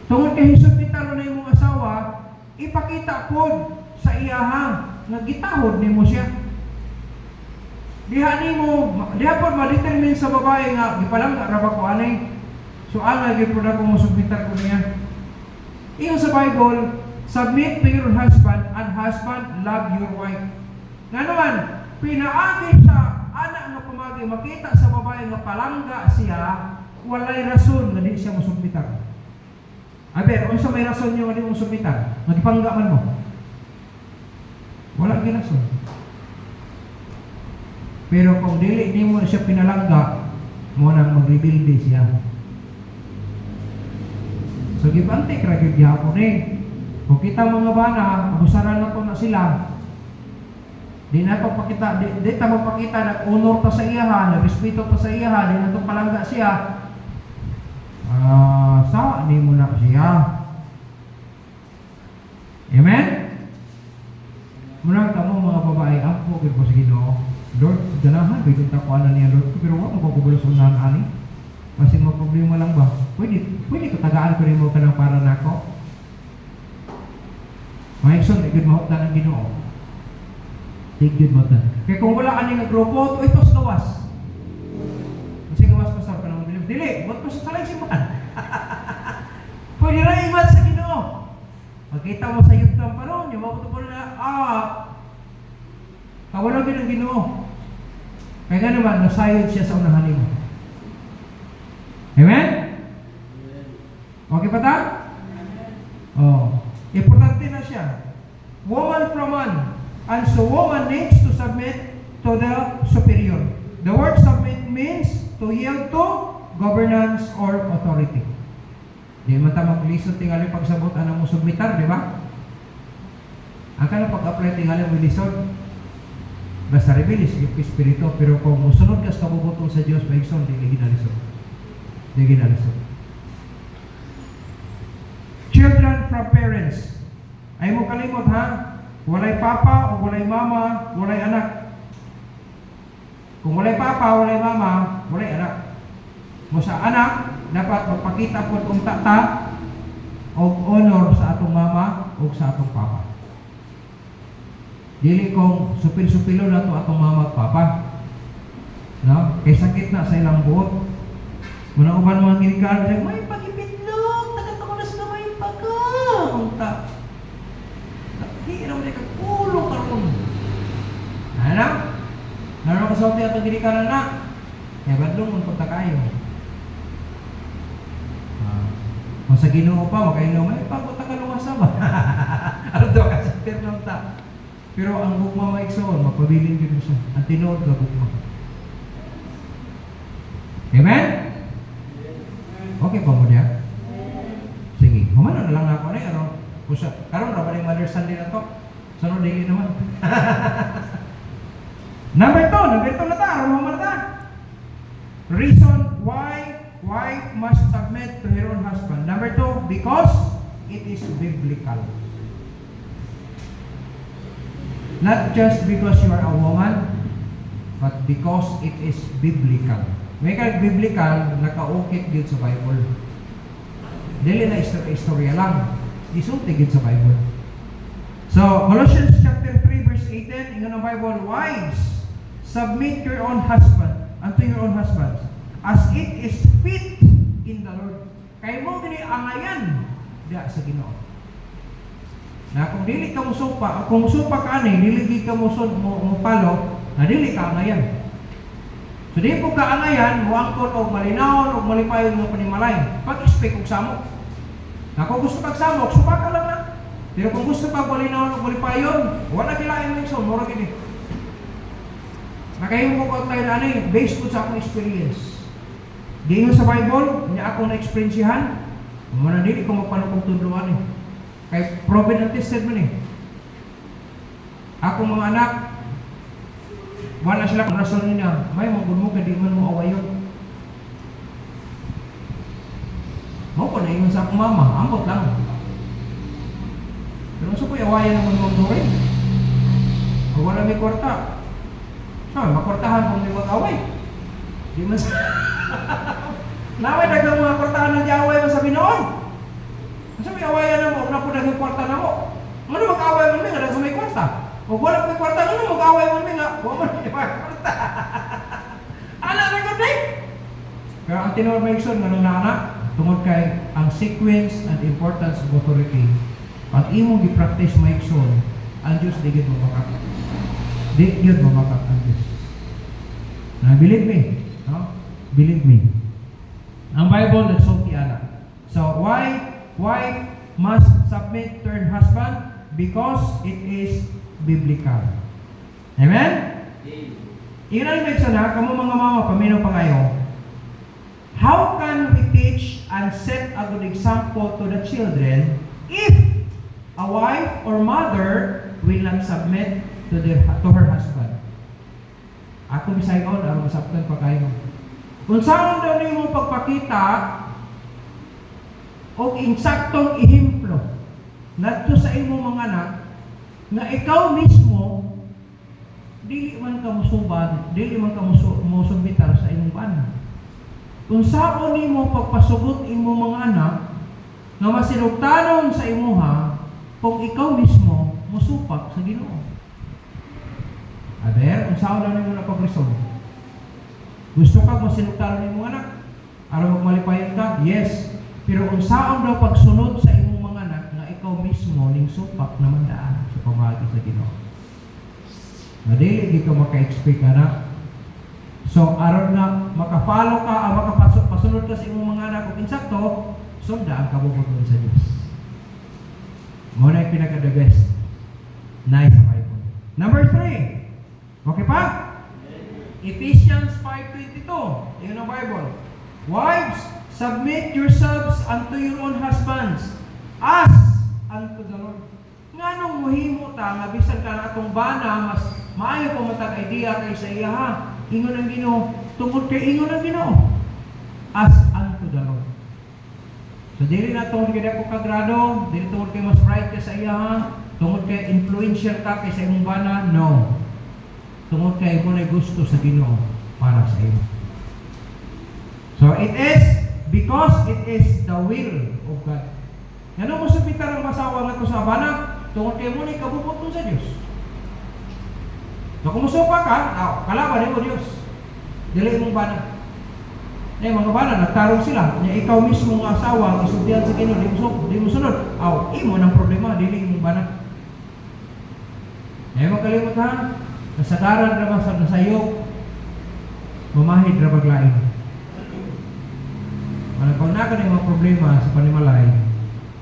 Tungod kay hisupitan na imong asawa, ipakita pod sa iyahang nagitahod nimo siya. Diha pod ma-determine sa babae nga gipalangga ra ba ko anay. So angay gyud pod ako musubitan ko niya. Ingon sa Bible, submit to your husband and husband love your wife. Nga naman, pinaagi sa anak nga pamagi makita sa babae nga palangga siya, walay rason nga di siya musubitan. Aber, unsa may rason niyo nga di mo musubitan? Magipangga man mo. Wala ginason. Pero kung dili nimo siya pinalangga, mo nang magrebuild siya. So gibante ra gyud gyapon Kung kita mga bana, abusaran na to na sila, di na to pakita, di ta magpakita, nag-honor ta sa iyaha, nag-respeto ta sa iyaha, di na to palangga siya. Sa ni mo na siya. Amen? Muna kamo mga babae, ako gid ko sa Ginoo. Lord, ganahan bigyan ta ko ana niya Lord, pero wa mo ko sa unahan ani. Kasi mo problema lang ba? Pwede ko tagaan ko rin mo kanang para nako. Maikson, igod mahutdan ang Ginoo. Igod mahutdan. Kaya kung wala ani nga grupo, ito sa gawas. Kasi gawas pastor ka naman dili, ba't pa sa talay simbahan? Pwede na iwan sa Ginoo. Magkita mo sa YouTube pa ron, yung mga po na, kawala din ang Ginoo. Kaya nga naman, nasayod siya sa unahan mo. Amen? Okay pa ta? Importante na siya. Woman from man. And so woman needs to submit to the superior. The word submit means to yield to governance or authority. Di man ta maglisod tingali pagsabot anang mo submitar, di ba? Ang kanang pag-apply tingali mo lisod. Basta rebelis yung espiritu, pero kung musunod ka sa kabubutong sa Diyos, maigson, di ginalisod. Di ginalisod. Children from parents. Ay mo kalimot ha? Walay papa o walay mama, walay anak. Kung walay papa, walay mama, walay anak. Mo sa anak, dapat magpakita po kung tata o honor sa atong mama o sa atong papa. Dili kung supil-supilo na to atong mama at papa. No? Kay sakit na sa ilang buot. Muna uban mga ginikalan siya, may pagipitlog, nagatako na sila may pagka. Hiraw na ikagulong karoon. Ano? Naroon ka sa uti atong ginikalan na. Kaya badlong mong punta kayo. Kung sa Ginoo pa, makainom, may pagpunta ka lumasa ba? Ano daw ka sa terno ta? Pero ang bukma maiksoon, magpabilin yun siya. Ang tinood ka bukma. Amen? Okay pa mo niya? Sige, humano na lang ako na ano? Karoon na ba yung Mother's Sunday na to? Sunod daily naman. Number 2 na ta, araw mo na ta. Reason why wife must submit to her own husband. Number 2, because it is biblical. Not just because you are a woman, but because it is biblical. May kag biblical, nakaukit din sa Bible. Dili na istorya lang. Isulti din sa Bible. So, Colossians chapter 3 verse 18, ingon ang Bible, wives, submit your own husband unto your own husbands, as it is fit in the Lord. Kay mo gini angayan da sa Ginoo. Na kung dili ka musupa, kung musupa ka ani, dili ka mo follow, na dili ka angayan. So di po ka angayan, muangkon og malinawon og malipayon nga panimalay. Pag-expect og samok. Na kung gusto kag samok, supa ka lang na. Pero kung gusto kag malinawon og malipayon, wala kilain mo iso, mura gini. Nakahimo ko tayo na ani, based po sa akong experience. Gingon sa Bible, niya akong na-experiencehan, muna dili ko magpanukong tudluan eh. Kay proven and tested man eh. Akong mga anak, wala sila kung rason niya, may magod mo, hindi man mo awayon. Mo ko na ingon sa akong mama, ambot lang. Pero sa ko awayan naman mong durin. Kung wala may kwarta, so, makwartahan kung may mag-away. Di man sa... Naway dagang mga kwartahan ng di-away man sa Binoon. Kasi may awayan na mo, na po naging kwarta na mo. Ano mag-away man nga, dagang may kwarta. Kung wala may kwarta, ano mag-away man nga, huwag man may kwarta. Ala na ko din! Pero ang tinormation nga nung naanak, tungod kay ang sequence and importance of authority, pag imong gi-practice maikson, ang Diyos di gid mo makakit. Di yun mo makakit ang Diyos. Na believe me, no? Believe me. Ang Bible nagsulti ana. So wife must submit to her husband because it is biblical. Amen? Iyon ang mention na, kamo mga mama, paminaw pa kayo. How can we teach and set a good example to the children if a wife or mother will not submit to her husband. Ako bisayon, ang masabtan pa kayo. Kung saan daw nimo pagpakita o insaktong ehemplo ngadto sa imong mga anak nga ikaw mismo dili man ka musubad, dili man ka musumbitar sa imong bana. Kung saan nimo pagpasugot imong mga anak nga masinugtanon sa imuha kung ikaw mismo musupak sa Ginoo. Aber, kung saan lang nimo napagresolve. Gusto ka masinugtanon ng imong anak? Aron magmalipayon ka? Yes. Pero kung saan daw pagsunod sa imong mga anak nga ikaw mismo ning supak na mandaan sa pamagi sa Ginoo. Madili di ka maka-expect anak. So, aron na makafollow ka, makapasunod ka sa imong mga anak kung insakto, sunda ang kabubuton sa Diyos. Muna yung pinaka-the best. Nice sa Bible. Number 3. Okay pa? Ephesians 5:22. Yun ang Bible. Wives, submit yourselves unto your own husbands as unto the Lord. Nga nung muhimo ta, nga bisan ka na atong bana, mas maayo pa matag idea kay sa iya ha. Ingon ang Ginoo, tungkol kay ingon ang Ginoo. As unto the Lord. So dili na tungkol kay ako kagrado, dili tungkol kay mas bright ka sa iya ha, tungkol kay influential ka kay sa imong bana, no. Tungkol kay mo na gusto sa Ginoo para sa iyo. So it is because it is the will of God. Ngano mo subitan ang masawa nga to sa bana, tungkol kay mo ni kabubuton sa Dios. So kung musupa ka, kalaban mo Dios. Dili mong bana. Mga bana nagtarong sila, nya ikaw mismo nga asawa gisugdian sa Ginoo, di mo sunod. Imo nang problema, dili mong bana. Makalimot ha. Nasadaran na ba sa nasayo, mamahid na baglain. Kung na ka na mga problema sa panimalay,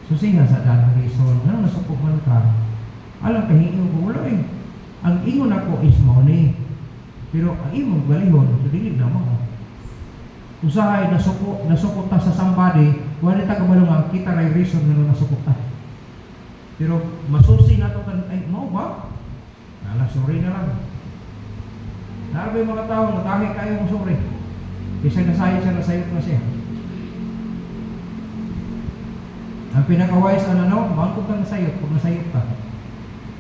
susiha sa daan reason, ano nasupok man ka, alam ka hingin ko, wala eh. Ang ingon ako is money. Pero ang imong balihon, so dili na mo. Usahay, nasupok ta sa somebody, wala ta kabalungan, kita rin reason na nasupok ta. Pero masusi na ito, ay, mau ba? Sorry na lang. Narabay mga tao, natahi kayo mong sorry. Kasi nasayot na siya. Ang pinaka-wise bangkod ka nasayot, pag nasayot ka.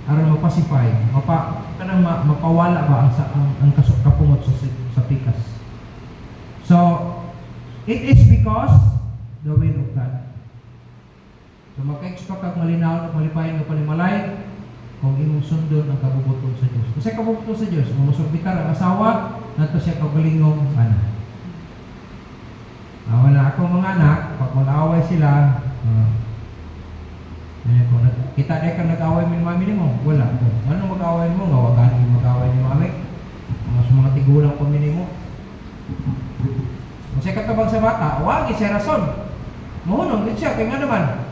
Aron mapacify, mapawala ba ang kapungot sa pikas. So, it is because the will of God. So, maka-expect kang malinaw at malipayan ng panimalay, kung imong sundon ang kabubuton sa Diyos. Kasi kabubuton sa Diyos, kung masumpitar ang asawa, nato siya kagalingong anak. Wala akong mga anak, pag mag-away sila, kita na kang nag-away mo ni mami mo? Wala. Ano mag-away mo? Gawagan yung mag-away ni mami. Mas mga tigulang po mo. Kung siya katabang sa bata, wagi siya rason. Mahunong din siya, kaya nga naman.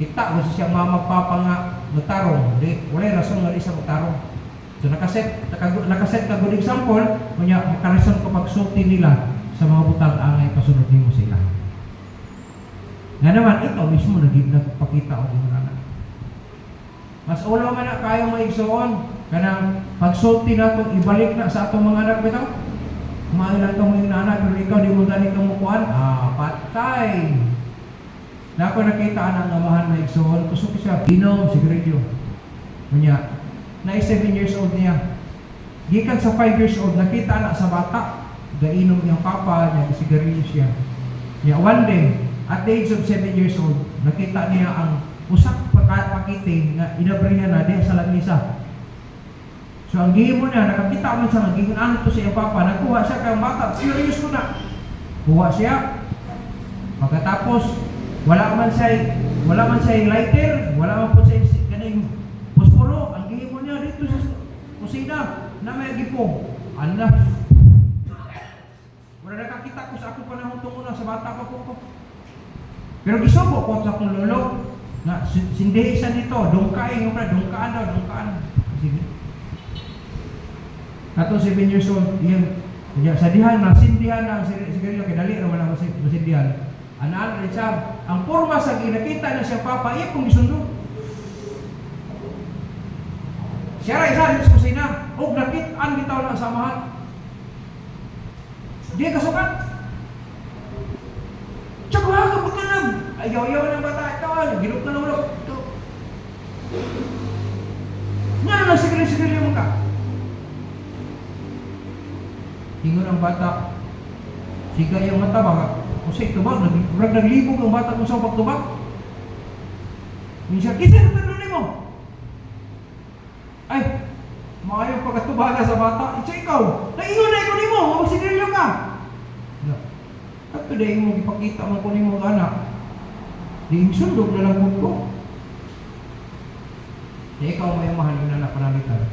Kita, gusto siyang mamagpapa nga magtarong, wala rason nga isa magtarong. So nakaset ka good example, kunya makarason ko pagsulti nila sa mga butang angay pasunod nimo sila. Nga naman ito mismo nagpakita og mga anak. Mas ulo man na kayo maigsuon kanang pagsulti nato ibalik na sa atong mga anak bitaw. Mailan ka mo yung anak pero ikaw di mo gani ka mukuan, patay. Na ako nakita ang amahan na igsoon, kusok siya, inom, sigarilyo. Kunya, na 7 years old niya. Gikan sa 5 years old, nakita na sa bata, gainom niyang papa niya, sigarilyo siya. Niya, one day, at the age of 7 years old, nakita niya ang usak pakiting na inabrihan na diya sa lamisa. So, ang gihimo niya, nakakita mo siya, naging ano to sa iyang papa, nagkuha siya kang bata, serious ko na. Kuha siya. Pagkatapos, wala man siya lighter, wala man po siya kaning posporo, ang gihimo niya dito sa kusina na may gipong. Anda. Wala nakakita ko sa ako panahon tungkol sa bata pa ko. Pero gisubo ko sa akong lolo na sindihi siya nito, dungkain yung dungkaan daw, dungkaan. Sige. Kato 7 years old, yan. Sa dihan, nasindihan na ang sigarilyo, kaya dali naman ang masindihan. Anaan rin siya, ang forma sa ginakita na siya papa, iya pong isundo. Siya ra isa sa kusina. O nakit-an bitaw na samahan. Di kasukat. Tsaka ka pagkanag. Ayaw-ayaw ng bata. Ikaw, ginok na ulo. Ito. Nga na sigil-sigil mo ka. Ingon ang bata. Siga yung mata baka. Kung sa itubag, naglibog ang bata kung sa pagtubag. Minsan, kisa na talunin mo. Ay, maayong pagkatubaga sa bata. Itsa ikaw, naingon na ikaw ni mo, magsigarilyo ka. At today mo ipakita mo ko ni mo anak. Di sundog na lang ko. Di ikaw may mahal yung anak panalitan.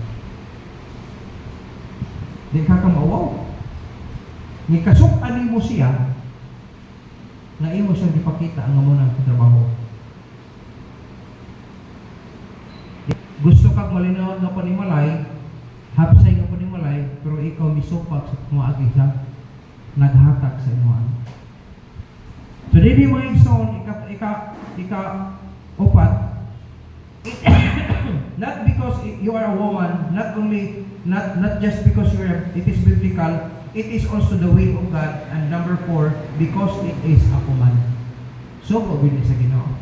Di ka kamawaw. Ni kasuk-ani mo siya, na imo siyang ipakita ang amunang trabaho. Gusto kang malinaw nga panimalay, hapsay nga panimalay, pero ikaw misupag sa kumaagi sa naghatag sa imuan. So, hindi mo yung son, upat, not because you are a woman, not just because it is biblical, it is also the will of God. And number 4, because it is a command. So, pabili sa Ginoo.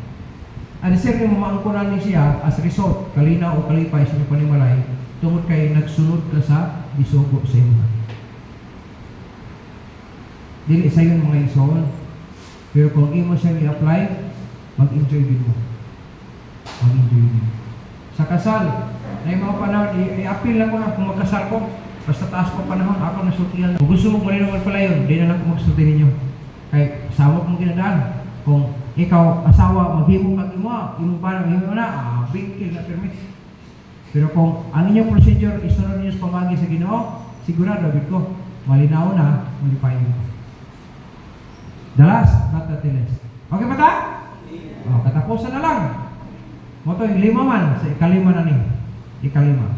Ang sir yung maangkunan ni siya as result, kalina o kalipay sa inyong panimalay, tungod kay nagsunod ka sa isugo sa inyo. Dili sa yun mga ison, pero kung imo siyang i-apply, mag-enjoy din mo. Mag-enjoy din. Sa kasal, na yung mga panahon, i-appeal lang ko na kung magkasal ko, basta taas pa panahon, ako nasultihan. Kung gusto mo malinawan pala yun, di na lang kung magsulti ninyo. Kaya sawak mong ginadaan. Kung ikaw, asawa, maghimo kang imo ba nang imo na, big kill na permit. Pero kung ang inyong procedure, isunod ninyo sa pamagi sa Ginoo, sigurado, ko, malinaw na, malipayin mo. The last, not the least. Okay ba ta? O, katapusan na lang. Moto, yung 5 man, sa ikalima na ni. Ikalima.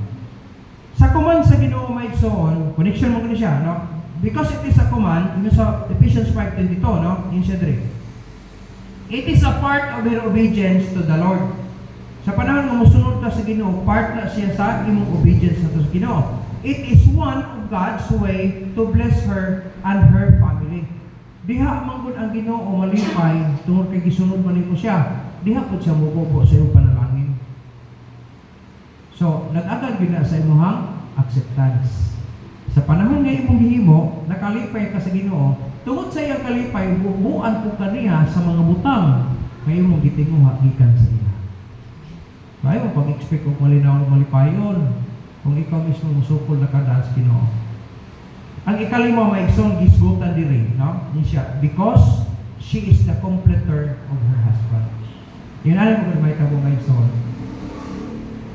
Sa command sa Ginoo may igsoon, connection mo ko siya, no? Because it is a command, yun sa Ephesians 5:22, no? Yun siya dire. It is a part of your obedience to the Lord. Sa panahon nga musunod ka sa Ginoo, part na siya sa imong obedience sa Ginoo. It is one of God's way to bless her and her family. Diha manggod ang Ginoo malipay tungod kay gisunod man nimo siya. Diha pud siya mobobo sa iyong panalangin. So, nag-agal gyud na sa imong acceptance. Sa panahon nga imong gihimo, nakalipay ka sa Ginoo, tungod sa iyang kalipay, bubuan po kaniya sa mga butang ngayon mong gitinguha gikan sa iya. Kaya mo pag-expect kung malinaw na malipayon kung ikaw mismo musukol na kada sa Ginoo. Ang ikalima may isang gisgutan diri, no? Ni siya, because she is the completer of her husband. Yun alam mo kung may tabo may isang.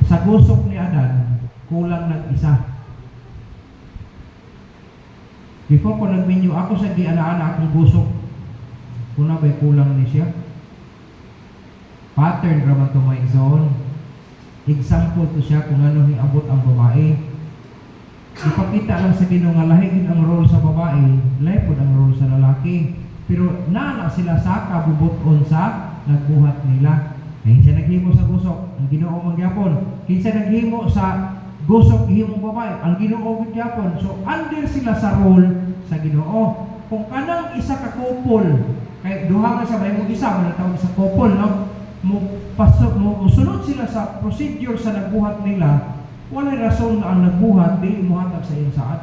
Sa gusok ni Adan, kulang nag-isa. Before ko nag-menu, ako sa giana-ana akong gusok. Kuna ba'y kulang ni siya? Pattern raman to may zone. Example to siya kung ano hiabot ang babae. Ipakita lang sa Ginoo nga lahi ang role sa babae, lahi po ang role sa lalaki. Pero naana sila sa kabubuton sa nagbuhat nila. Kinsa naghimo sa gusok, ang Ginoo magyapon. Kinsa naghimo sa gusok himong babae, ang Ginoo magyapon. So under sila sa role sa Ginoo. Kung kanang isa ka couple, kay duha ka sa mahimong isa, manatawag sa couple, no? Musunod sila sa procedure sa nagbuhat nila, walay rason na ang nagbuhat dili muhatag sa iyang saad.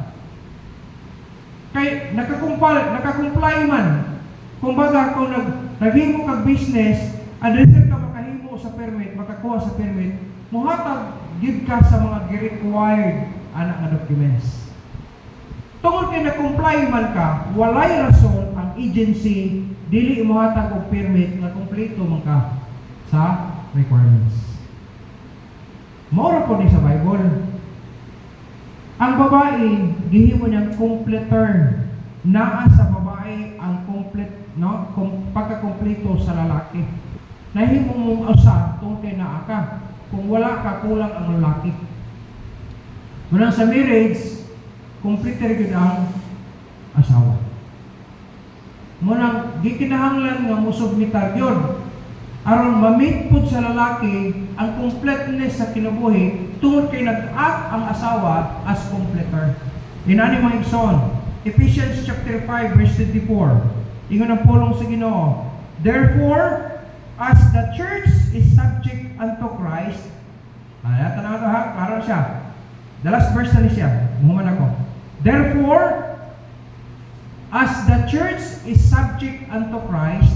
Kay nakakumply man. Kumbaga kung naghimo kag business, adresser ka makahimo sa permit, makakuha sa permit, muhatag gid ka sa mga required anak nga documents. Tungod kay na-comply man ka, walay rason ang agency dili muhatag og permit nga kumpleto man ka sa requirements. Maura po ni sa Bible. Ang babae, gihimo niyang completer. Naa sa babae ang complete, no? Pagkakompleto sa lalaki. Nahimo mong usa tungkol kay naa ka. Kung wala ka, kulang ang lalaki. Muna sa marriage, completer gyud ang asawa. Muna gikinahanglan nga musubmitar gyud aron ma-meet pud sa lalaki ang completeness sa kinabuhi tungod kay nag-act ang asawa as completer. Inani mga igsoon, Ephesians chapter 5 verse 24. Ingon ang pulong sa Ginoo. Therefore, as the church is subject unto Christ, tanaw to ha, klaro siya. The last verse na siya, muhuman ako. Therefore, as the church is subject unto Christ,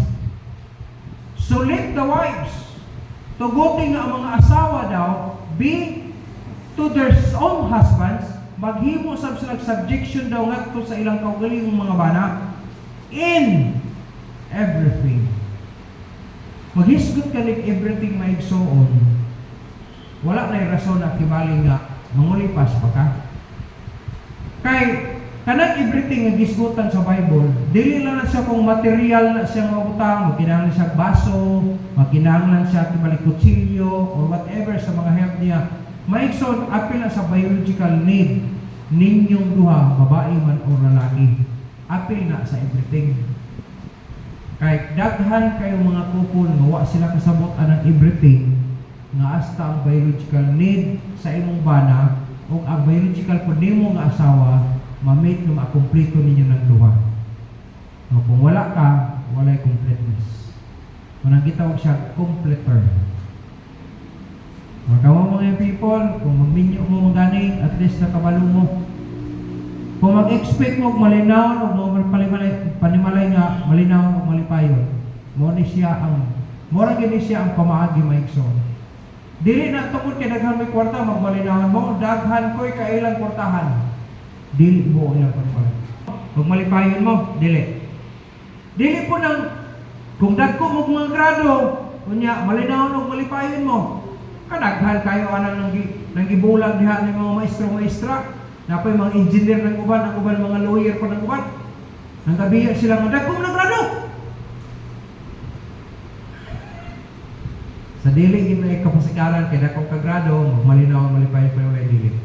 so let the wives, tuguting nga ang mga asawa daw, be to their own husbands, maghimo sab sila subjection daw ngadto sa ilang kaugalingong mga bana in everything. Maghisgot ka ning everything maigsoon. Wala na rason na kibali nga mangulipas pa ka. Kay kanang everything nga gisgutan sa Bible, dili lang na siya kung material na siya mabutang, magkinahanglan siya baso, magkinahanglan siya kibali kutsilyo or whatever sa mga health niya. Maigsoon apil na sa biological need ninyong duha, babae man o lalaki. Apil na sa everything. Kay daghan kayong mga couple nga wa sila kasabot anang everything nga hasta ang biological need sa imong bana o ang biological po nimo nga asawa ma-meet na ma-kompleto ninyo ng duha. O kung wala ka, walay completeness. Manang gitawag siya completer. Magkawa mga people, kung magminyo mo maganing, at least nakabalo mo. Kung mag-expect mo malinaw o panimalay nga malinaw o malipayon, mo ni siya ang pamaagi maigsoon. Dili na tungod kay daghan may kwarta magmalinawan mo, daghan ko'y kailang kwartahan. Dili mo ilang panimalay. Kung malipayon mo, dili. Dili po nang kung dagko mo mga grado, kunya malinawan o malipayon mo. Kadaghan kayo anang nang gibulag diha ni mga maestro-maestra, napay mga engineer ng uban, ang uban mga lawyer pa ng uban. Nang gabiya sila nga dagko na grado. Sa dili gid may kapasikaran kay dakong kagrado, malinaw ang malipay pa wala dili.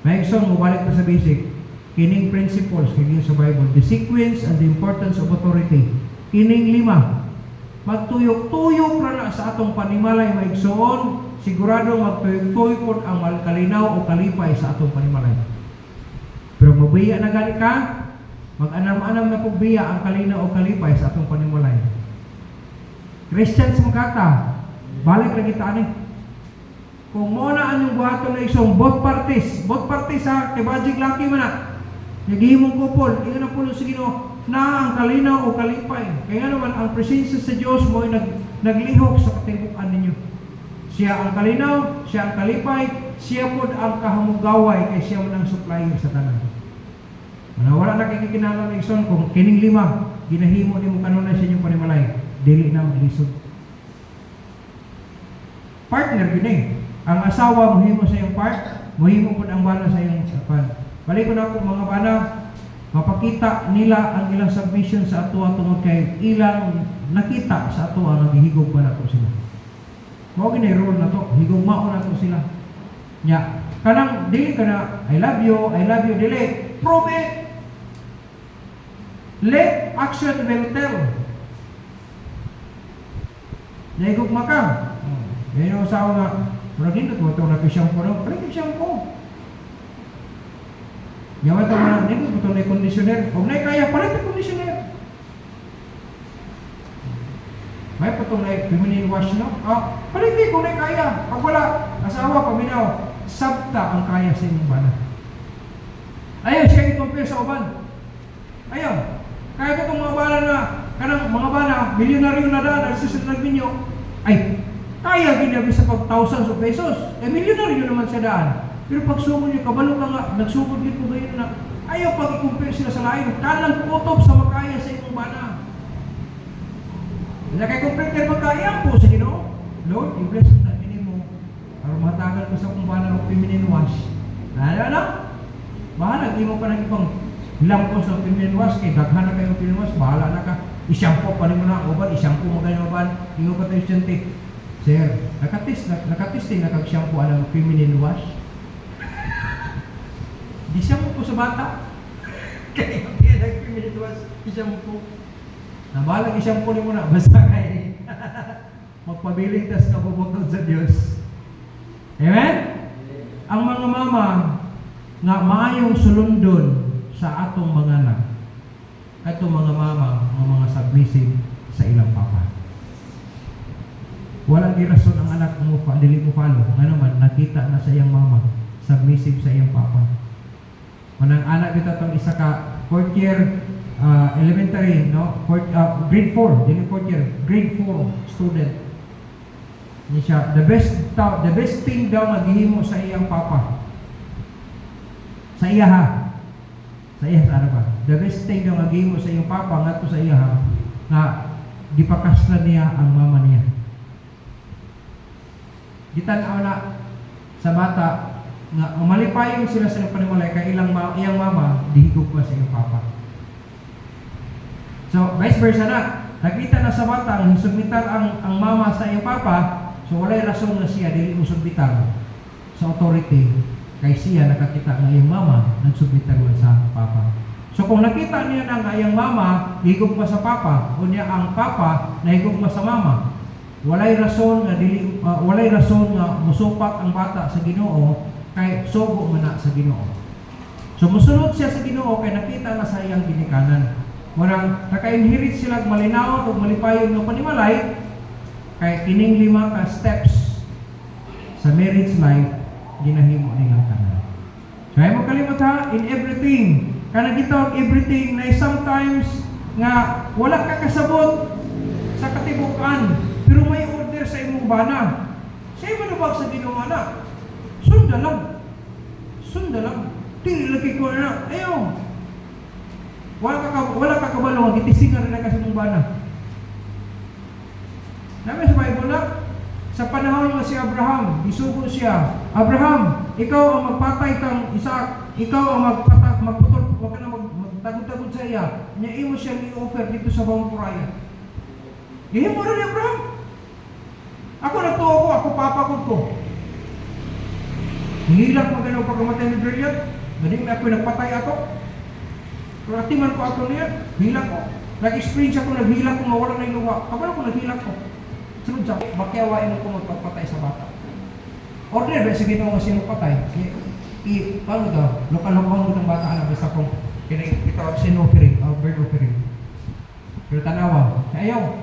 May igsoon mo balik pa sa basic, kining principles kay sa Bible, the sequence and the importance of authority. Kining 5. Magtuyok-tuyok ra na sa atong panimalay maigsoon, sigurado magtuyok-tuyok ang kalinaw o kalipay sa atong panimalay. Pero mabiya na gani ka, mag-anam-anam na pagbiya ang kalinaw o kalipay sa atong panimalay. Christians magkata, balik na kita ani. Kung mo na anyong buhaton na isong both parties ha, kay Bajig Laki man na, nagihimong kupol, iyon na po sa Ginoo, na ang kalinaw o kalipay. Kaya naman, ang presensya sa Diyos mo ay naglihok sa katibukan ninyo. Siya ang kalinaw, siya ang kalipay, siya po ang kahamugaway, kay siya man ang supplier sa tanan. Wala na kikinahanglan ng ison, kung kining 5, ginahimo ni mo kanunay sa inyong panimalay, dili na lisod. Partner gini. Ang asawa mohimo sa iyong part, mohimo pud ang bana sa iyong pan. Balik ko na po mga bana, mapakita nila ang ilang submission sa ato tungod kay ilang nakita sa ato ang gihigog pa nato sila. Mao gini rule na to, higog mao na to sila. Nya, kanang dili kana I love you dili. Prove it. Let action will tell. Nahigog maka. Yan yung asawa nga, murag dito, ito na shampoo na, palit shampoo. Yaman ito mga nito, ito na conditioner. Kung na kaya, palit yung conditioner. May patong na feminine wash na, palit din kung na kaya. Pag wala, asawa, paminaw, sabta ang kaya sa inyong bana. Ayaw siya i-compare sa uban. Ayaw. Kaya ko itong mga bana na, kanang mga bana, milyonaryo na daan, nagsusunod ninyo, ay, kaya ginabi sa pag thousands of pesos. Milyonaryo naman siya daan. Pero pag sumod niyo, kabalo ka nga, nagsugod dito ngayon na, ayaw pag i-compare sila sa lain. Kanang kutob sa makaya sa imong bana. Kaya kay compare magkaya po sa Ginoo. Lord, i-bless na mo. Para matagal ko sa kung bana ng feminine wash. Ano? Bahala, di mo pa ng ibang lampos ng feminine wash. Kaya daghan na kayo ng feminine wash, bahala na ka. I-shampoo pa rin mo na ang uban, i-shampoo mo ganyan uban, ingo pa tayo siyente. Sir, nakatisting na kag-shampoo ang feminine wash. Di shampoo ko sa bata. Kaya nag-feminine wash, i-shampoo. Nabalang i-shampoo ni mo na, basta kay magpabiling tas kabubukod sa Diyos. Amen? ang mga mama nga maayong sulundon sa atong mga anak. Atong mga mama, mga submissive sa ilang papa. Walang girason ang anak mo dili mo follow. Nga naman, nakita na sa iyang mama, submissive sa iyang papa. Manang anak kita tong isa ka 4th year elementary, no? Grade 4, dili 4th year, grade 4 student. Ni siya, the best thing daw nga gihimo sa iyang papa. Sa iya ha. Sa iya sa ano ba? The best thing daw nga gihimo sa iyang papa ngadto sa iya ha, nga gipakaslan niya ang mama niya. Gitan-aw na sa bata nga malipayon sila sa panimalay kay iyang mama dihigog pa sa iyang papa. So, vice versa na. Nakita na sa bata ang sumbitan ang mama sa iyang papa. So walay rason na siya dili mo submitar sa authority kay siya nakakita nga iyang mama nagsubmitar man sa papa. So kung nakita niya na nga iyang mama higog pa sa papa o niya ang papa nahigog pa sa mama, walay rason nga musupak ang bata sa Ginoo kay sugo man na sa Ginoo. So musunod siya sa Ginoo kay nakita na sa iyang ginikanan. Murang naka-inherit sila malinaw ug malipayon nga panimalay. Kaya kining 5 ka steps sa marriage life, ginahimo nilang tanan. So ay mo kalimot ha, in everything, kana gitawag everything na sometimes nga wala ka kasabot sa katibukan, pero may order sa imong bana. Sa imo nabag sa Ginoo na, sunda lang. Dili lagi ko na, ayaw. Wala ka kabalo, gitisingan na ka sa imong bana. Nabi sa Bible na, sa panahon nga si Abraham, isugo siya, Abraham, ikaw ang magpatay kang Isaac, ikaw ang magputol, huwag ka na magtagod-tagod sa iya, niya imo siyang i-offer dito sa Mount Moriah. Ihim mo rin ni Abraham. Ako nagtuo ko, ako papakod ko. Hihilak mo ganun pagkamatay ni Brilliant, galing na ako nagpatay ako. Pero atiman ko ako niya, hilak ko. Nag-experience ako, naghilak ko, mawala na yung luwa. Kabalo ko naghilak ko. Sunod sa bakyawain mo kung magpapatay sa bata. Order ba sa Ginoo nga sino patay? Paano daw? Lokal-lokal mo ng bata alam basta kung itawag sin offering, bird offering. Pero tanawa, ayaw.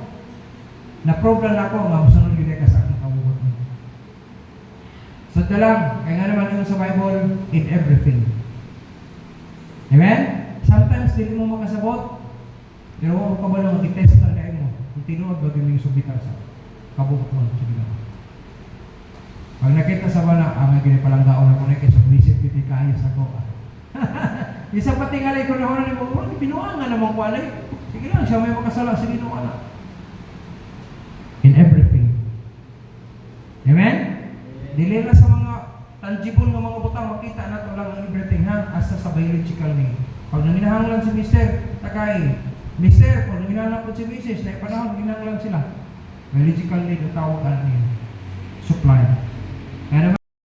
Na-program na ako nga musunod yun ka sa aking kabugot mo. So lang, kaya nga naman yun sa Bible, in everything. Amen? Sometimes hindi mo makasabot, pero huwag mo kabalo, mag-test lang kayo mo. Kung tinuod, bagay mo yung subitar sa kabugot mo sa Ginoo. Pag nakita sa bana, may ginipalanggaon ako na kayo, submissive piti kayo sa ko. Isa pati nga ko na ni mo, pinuha nga naman ko alay. Sige lang, siya may makasala sa Ginoo na. In everything. Amen? Dili na sa mga tangible nga mga butang, makita na ito lang ang everything ha, asa sa biological need. Pag nanginahanglan si Mr. Takay, Mr. Pag nanginahanglan po si Mrs. na ipanahon, nanginahanglan sila. Biological need, ang tawag niya. Supply. Kaya